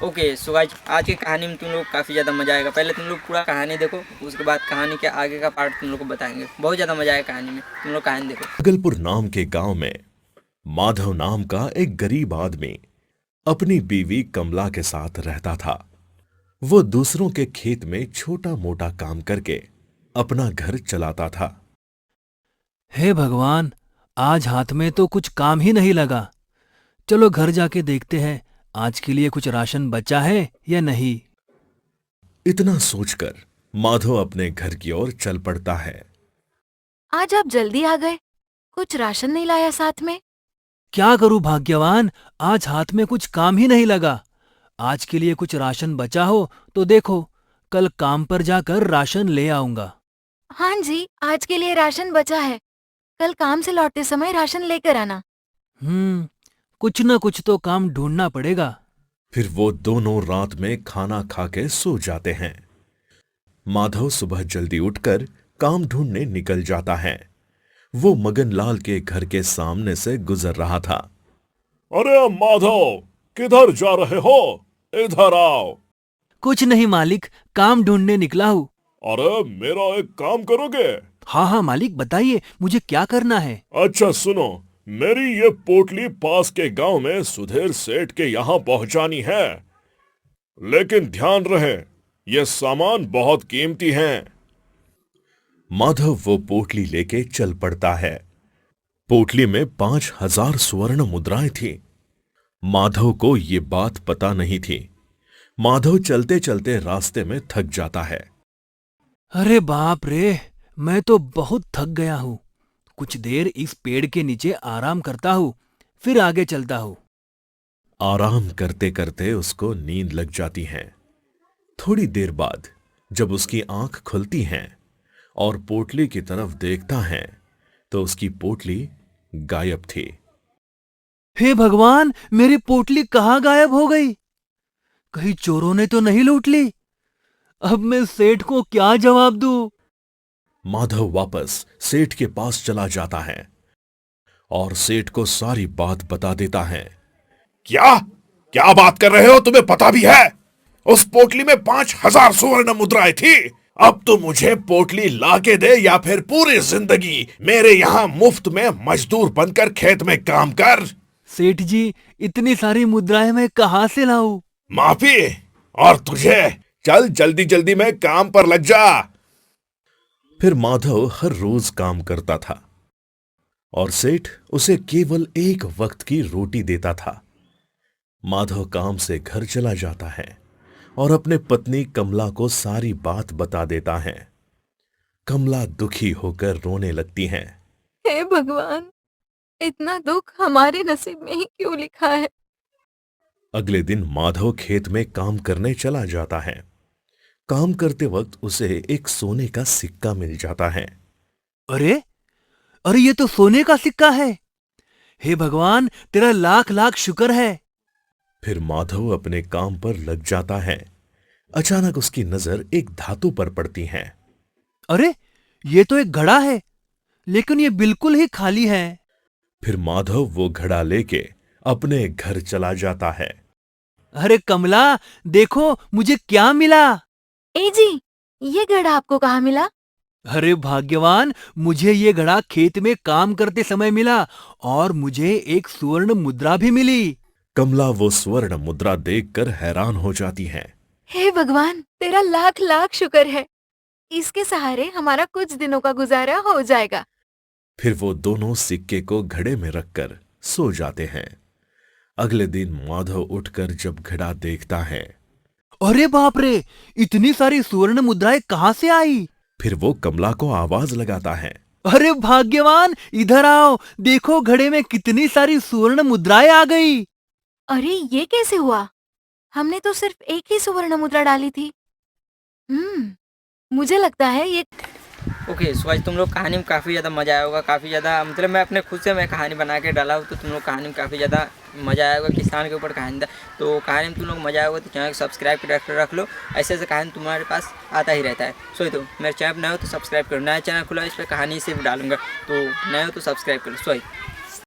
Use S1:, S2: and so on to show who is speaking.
S1: Okay so guys, आज की कहानी में तुम लोग काफ़ी ज़्यादा मज़ा आएगा। पहले तुम लोग पूरा कहानी देखो, उसके बाद कहानी के आगे का पार्ट तुम लोग को बताएंगे। बहुत ज़्यादा मज़ा आएगा कहानी में, तुम लोग कहानी देखो।
S2: भागलपुर नाम के गांव में माधव नाम का एक गरीब आदमी अपनी बीवी कमला के साथ रहता था। वो दूसरों के खेत में छोटा मोटा काम करके अपना घर चलाता था।
S3: हे भगवान, आज हाथ में तो कुछ काम ही नहीं लगा। चलो घर जाके देखते हैं आज के लिए कुछ राशन बचा है या नहीं।
S2: इतना सोचकर माधव अपने घर की ओर चल पड़ता है।
S4: आज आप जल्दी आ गए। कुछ राशन नहीं लाया साथ में?
S3: क्या करूं भाग्यवान, आज हाथ में कुछ काम ही नहीं लगा। आज के लिए कुछ राशन बचा हो तो देखो, कल काम पर जाकर राशन ले आऊंगा।
S4: हाँ जी, आज के लिए राशन बचा है। कल काम से लौटते समय राशन लेकर आना।
S3: कुछ न कुछ तो काम ढूंढना पड़ेगा।
S2: फिर वो दोनों रात में खाना खा के सो जाते हैं। माधव सुबह जल्दी उठकर काम ढूंढने निकल जाता है। वो मगनलाल के घर के सामने से गुजर रहा था। अरे माधव, किधर जा रहे हो? इधर आओ।
S3: कुछ नहीं मालिक, काम ढूंढने निकला हूँ।
S2: अरे मेरा एक काम करोगे?
S3: हाँ हाँ मालिक, बताइए मुझे क्या करना है।
S2: अच्छा सुनो, मेरी ये पोटली पास के गांव में सुधीर सेठ के यहाँ पहुंचानी है, लेकिन ध्यान रहे ये सामान बहुत कीमती है। माधव वो पोटली लेके चल पड़ता है। पोटली में 5,000 स्वर्ण मुद्राएं थी। माधव को ये बात पता नहीं थी। माधव चलते चलते रास्ते में थक जाता है।
S3: अरे बाप रे, मैं तो बहुत थक गया हूँ। कुछ देर इस पेड़ के नीचे आराम करता हूँ, फिर आगे चलता हूँ।
S2: आराम करते करते उसको नींद लग जाती है। थोड़ी देर बाद जब उसकी आंख खुलती है और पोटली की तरफ देखता है तो उसकी पोटली गायब थी।
S3: हे भगवान, मेरी पोटली कहाँ गायब हो गई? कहीं चोरों ने तो नहीं लूट ली? अब मैं सेठ को क्या जवाब दूं?
S2: माधव वापस सेठ के पास चला जाता है और सेठ को सारी बात बता देता है। क्या क्या बात कर रहे हो? तुम्हें पता भी है उस पोटली में 5,000 स्वर्ण मुद्राएं थी। अब तो मुझे पोटली लाके दे या फिर पूरी जिंदगी मेरे यहाँ मुफ्त में मजदूर बनकर खेत में काम कर।
S3: सेठ जी, इतनी सारी मुद्राएं मैं कहाँ से लाऊं?
S2: माफी और तुझे, चल जल्दी जल्दी में काम पर लग जा। फिर माधव हर रोज काम करता था और सेठ उसे केवल एक वक्त की रोटी देता था। माधव काम से घर चला जाता है और अपने पत्नी कमला को सारी बात बता देता है। कमला दुखी होकर रोने लगती है।
S4: हे भगवान, इतना दुख हमारे नसीब में ही क्यों लिखा है?
S2: अगले दिन माधव खेत में काम करने चला जाता है। काम करते वक्त उसे एक सोने का सिक्का मिल जाता है।
S3: अरे अरे, ये तो सोने का सिक्का है। हे भगवान, तेरा लाख लाख शुक्र है।
S2: फिर माधव अपने काम पर लग जाता है। अचानक उसकी नजर एक धातु पर पड़ती है।
S3: अरे, ये तो एक घड़ा है, लेकिन ये बिल्कुल ही खाली है।
S2: फिर माधव वो घड़ा लेके अपने घर चला जाता है।
S3: अरे कमला, देखो मुझे क्या मिला।
S4: ए जी, ये घड़ा आपको कहाँ मिला?
S3: अरे भाग्यवान, मुझे ये घड़ा खेत में काम करते समय मिला और मुझे एक स्वर्ण मुद्रा भी मिली।
S2: कमला वो स्वर्ण मुद्रा देखकर हैरान हो जाती है।
S4: हे भगवान, तेरा लाख लाख शुक्र है। इसके सहारे हमारा कुछ दिनों का गुजारा हो जाएगा।
S2: फिर वो दोनों सिक्के को घड़े में रखकर सो जाते हैं। अगले दिन माधव उठकर जब घड़ा देखता है,
S3: अरे बाप रे, इतनी सारी स्वर्ण मुद्राएं कहाँ से आई?
S2: फिर वो कमला को आवाज लगाता है।
S3: अरे भाग्यवान, इधर आओ, देखो घड़े में कितनी सारी स्वर्ण मुद्राएं आ गई।
S4: अरे ये कैसे हुआ? हमने तो सिर्फ एक ही सुवर्ण मुद्रा डाली थी। मुझे लगता है ये
S1: ओके सो गाइस, तुम लोग कहानी में काफ़ी ज़्यादा मज़ा आया होगा। काफ़ी ज़्यादा मतलब मैं अपने खुद से मैं कहानी बना के डाला हूँ, तो तुम लोग कहानी में काफ़ी ज़्यादा मज़ा आया होगा। किसान के ऊपर कहानी था, तो कहानी में तुम लोग मज़ा आया होगा। तो चैनल को सब्सक्राइब कर रख लो। ऐसे ऐसे कहानी तुम्हारे पास आता ही रहता है। सो तो मेरे चैनल नए हो तो सब्सक्राइब करो। नया चैनल खुला, इस पर कहानी से भी डालूंगा, तो नए हो तो सब्सक्राइब करो। सो